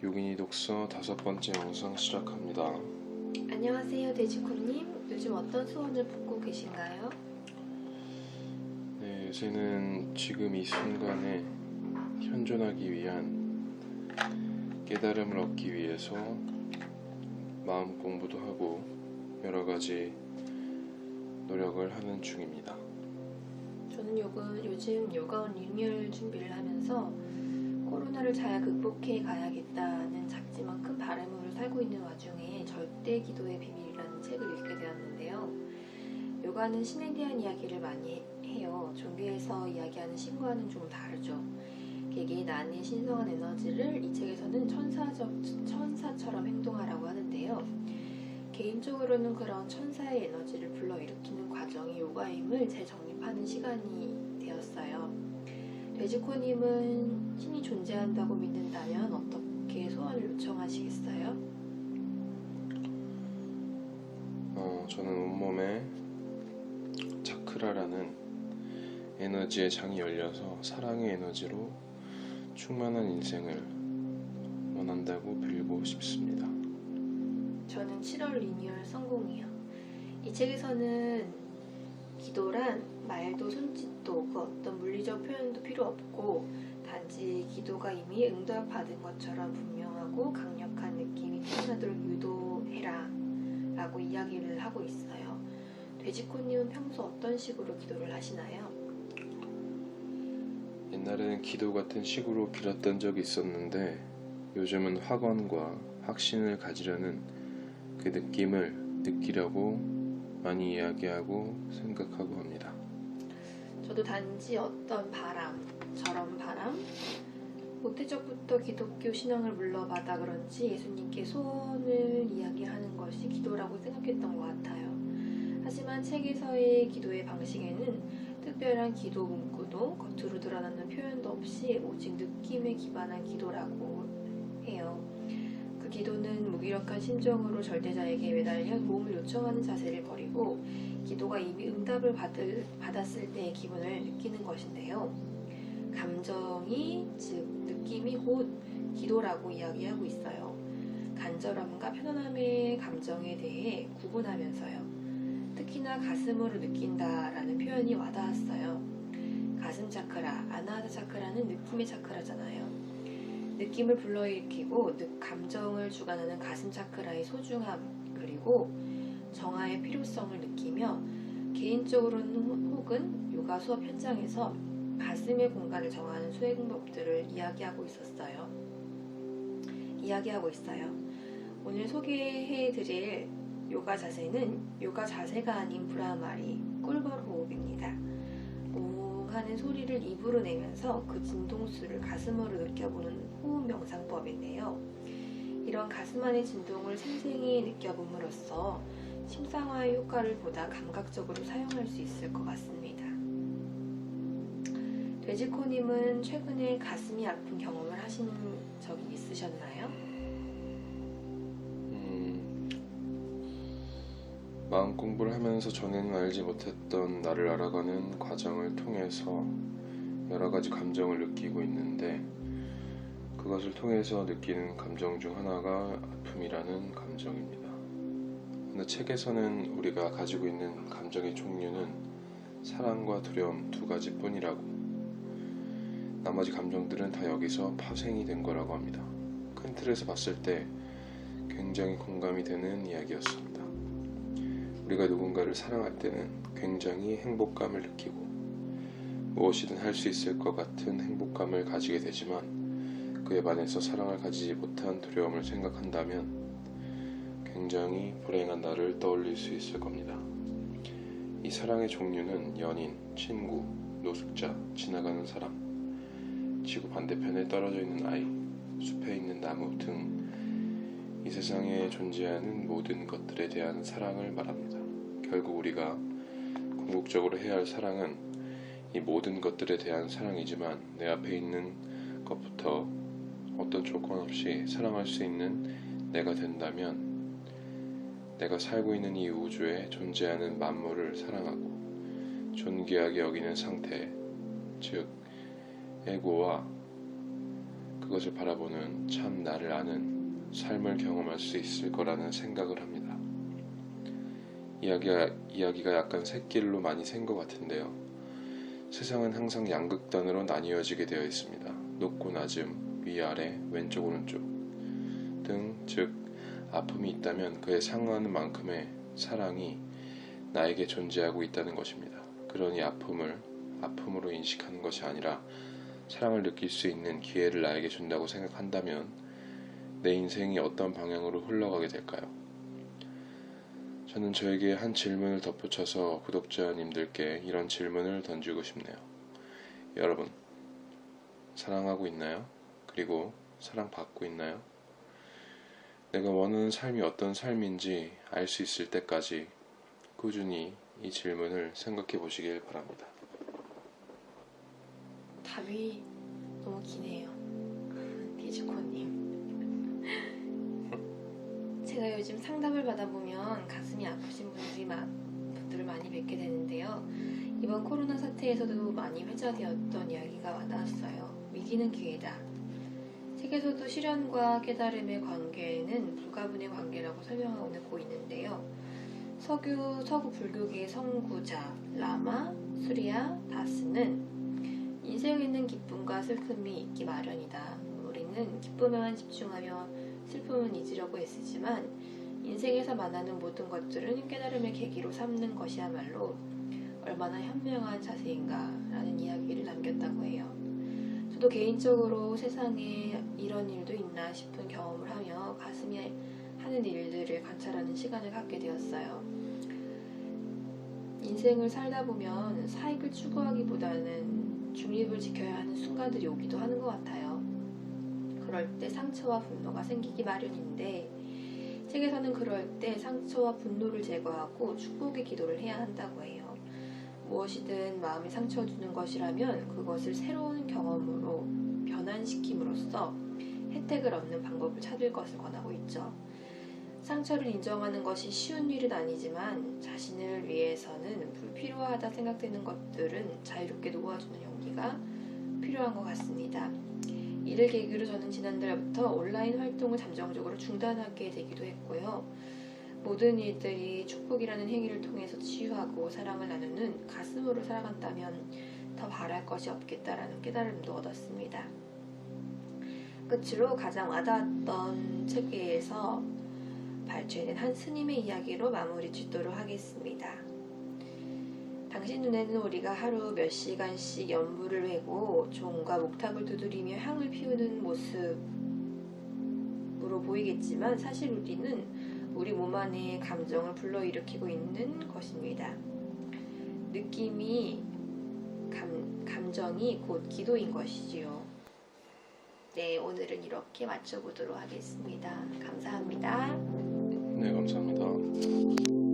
요긴이 독서 5번째 영상 시작합니다. 안녕하세요, 돼지코님. 요즘 어떤 소원을 품고 계신가요? 네, 요새는 지금 이 순간에 현존하기 위한 깨달음을 얻기 위해서 마음 공부도 하고 여러 가지 노력을 하는 중입니다. 저는 요즘 요가원 리뉴얼 준비를 하면서 코로나를 잘 극복해 가야겠다는 작지만 큰 바람으로 살고 있는 와중에 절대 기도의 비밀이라는 책을 읽게 되었는데요. 요가는 신에 대한 이야기를 많이 해요. 종교에서 이야기하는 신과는 좀 다르죠. 개개인 안의 신성한 에너지를 이 책에서는 천사처럼 행동하라고 하는데요. 개인적으로는 그런 천사의 에너지를 불러일으키는 과정이 요가임을 재정립하는 시간이 되었어요. 돼지코님은 신이 존재한다고 믿는다면 어떻게 소원을 요청하시겠어요? 저는 온몸에 차크라라는 에너지의 장이 열려서 사랑의 에너지로 충만한 인생을 원한다고 빌고 싶습니다. 저는 7월 리뉴얼 성공이요. 이 책에서는 기도란 말도 손짓도 그 어떤 물리적 표현도 필요 없고 단지 기도가 이미 응답받은 것처럼 분명하고 강력한 느낌이 태어나도록 유도해라 라고 이야기를 하고 있어요. 돼지코님은 평소 어떤 식으로 기도를 하시나요? 옛날에는 기도 같은 식으로 빌었던 적이 있었는데 요즘은 확언과 확신을 가지려는 그 느낌을 느끼려고 많이 이야기하고 생각하고 합니다. 저도 단지 어떤 저런 바람, 모태적부터 기독교 신앙을 물러받아 그런지 예수님께 소원을 이야기하는 것이 기도라고 생각했던 것 같아요. 하지만 책에서의 기도의 방식에는 특별한 기도 문구도 겉으로 드러나는 표현도 없이 오직 느낌에 기반한 기도라고 해요. 그 기도는 무기력한 심정으로 절대자에게 매달려 도움을 요청하는 자세를 버리고 기도가 이미 응답을 받았을 때의 기분을 느끼는 것인데요. 감정이, 즉 느낌이 곧 기도라고 이야기하고 있어요. 간절함과 편안함의 감정에 대해 구분하면서요. 특히나 가슴으로 느낀다라는 표현이 와닿았어요. 가슴 차크라, 아나하타 차크라는 느낌의 차크라잖아요. 느낌을 불러일으키고 감정을 주관하는 가슴 차크라의 소중함 그리고 정화의 필요성을 느끼며 개인적으로는 혹은 요가 수업 현장에서 가슴의 공간을 정하는 수행법들을 이야기하고 있어요. 오늘 소개해드릴 요가 자세는 요가 자세가 아닌 브라마리 꿀벌 호흡입니다. 웅 하는 소리를 입으로 내면서 그 진동수를 가슴으로 느껴보는 호흡 명상법인데요. 이런 가슴 안의 진동을 생생히 느껴봄으로써 심상화의 효과를 보다 감각적으로 사용할 수 있을 것 같습니다. 돼지코님은 최근에 가슴이 아픈 경험을 하신 적이 있으셨나요? 마음 공부를 하면서 전에는 알지 못했던 나를 알아가는 과정을 통해서 여러 가지 감정을 느끼고 있는데 그것을 통해서 느끼는 감정 중 하나가 아픔이라는 감정입니다. 어느 책에서는 우리가 가지고 있는 감정의 종류는 사랑과 두려움 2가지 뿐이라고, 나머지 감정들은 다 여기서 파생이 된 거라고 합니다. 큰 틀에서 봤을 때 굉장히 공감이 되는 이야기였습니다. 우리가 누군가를 사랑할 때는 굉장히 행복감을 느끼고 무엇이든 할 수 있을 것 같은 행복감을 가지게 되지만 그에 반해서 사랑을 가지지 못한 두려움을 생각한다면 굉장히 불행한 나를 떠올릴 수 있을 겁니다. 이 사랑의 종류는 연인, 친구, 노숙자, 지나가는 사람, 지구 반대편에 떨어져 있는 아이, 숲에 있는 나무 등 이 세상에 존재하는 모든 것들에 대한 사랑을 말합니다. 결국 우리가 궁극적으로 해야 할 사랑은 이 모든 것들에 대한 사랑이지만 내 앞에 있는 것부터 어떤 조건 없이 사랑할 수 있는 내가 된다면 내가 살고 있는 이 우주에 존재하는 만물을 사랑하고 존귀하게 여기는 상태, 즉 에고와 그것을 바라보는 참 나를 아는 삶을 경험할 수 있을 거라는 생각을 합니다. 이야기가 약간 샛길로 많이 샌 것 같은데요. 세상은 항상 양극단으로 나뉘어지게 되어 있습니다. 높고 낮음, 위아래, 왼쪽 오른쪽 등, 즉 아픔이 있다면 그에 상응하는 만큼의 사랑이 나에게 존재하고 있다는 것입니다. 그러니 아픔으로 인식하는 것이 아니라 사랑을 느낄 수 있는 기회를 나에게 준다고 생각한다면 내 인생이 어떤 방향으로 흘러가게 될까요? 저는 저에게 한 질문을 덧붙여서 구독자님들께 이런 질문을 던지고 싶네요. 여러분, 사랑하고 있나요? 그리고 사랑받고 있나요? 내가 원하는 삶이 어떤 삶인지 알 수 있을 때까지 꾸준히 이 질문을 생각해 보시길 바랍니다. 답이 너무 기네요. 디지코님. 제가 요즘 상담을 받아보면 가슴이 아프신 분들을 많이 뵙게 되는데요. 이번 코로나 사태에서도 많이 회자되었던 이야기가 와닿았어요. 위기는 기회다. 책에서도 실현과 깨달음의 관계는 불가분의 관계라고 설명하고 있는데요. 서구 불교계의 선구자 라마 수리야 다스는 인생에는 기쁨과 슬픔이 있기 마련이다. 우리는 기쁨에만 집중하며 슬픔은 잊으려고 애쓰지만 인생에서 만나는 모든 것들은 깨달음의 계기로 삼는 것이야말로 얼마나 현명한 자세인가 라는 이야기를 남겼다고 해요. 저도 개인적으로 세상에 이런 일도 있나 싶은 경험을 하며 가슴이 하는 일들을 관찰하는 시간을 갖게 되었어요. 인생을 살다 보면 사익을 추구하기보다는 중립을 지켜야 하는 순간들이 오기도 하는 것 같아요. 그럴 때 상처와 분노가 생기기 마련인데 책에서는 그럴 때 상처와 분노를 제거하고 축복의 기도를 해야 한다고 해요. 무엇이든 마음에 상처를 주는 것이라면 그것을 새로운 경험으로 변환시킴으로써 혜택을 얻는 방법을 찾을 것을 권하고 있죠. 상처를 인정하는 것이 쉬운 일은 아니지만 자신을 위해서는 불필요하다 생각되는 것들은 자유롭게 놓아주는 용기가 필요한 것 같습니다. 이를 계기로 저는 지난달부터 온라인 활동을 잠정적으로 중단하게 되기도 했고요. 모든 일들이 축복이라는 행위를 통해서 치유하고 사랑을 나누는 가슴으로 살아간다면 더 바랄 것이 없겠다라는 깨달음도 얻었습니다. 끝으로 가장 와닿았던 책에서 발췌된 한 스님의 이야기로 마무리 짓도록 하겠습니다. 당신 눈에는 우리가 하루 몇 시간씩 연불을 외고 종과 목탁을 두드리며 향을 피우는 모습으로 보이겠지만 사실 우리는 우리 몸 안에 감정을 불러일으키고 있는 것입니다. 감정이 곧 기도인 것이지요. 네, 오늘은 이렇게 마쳐보도록 하겠습니다. 감사합니다. 네, 감사합니다.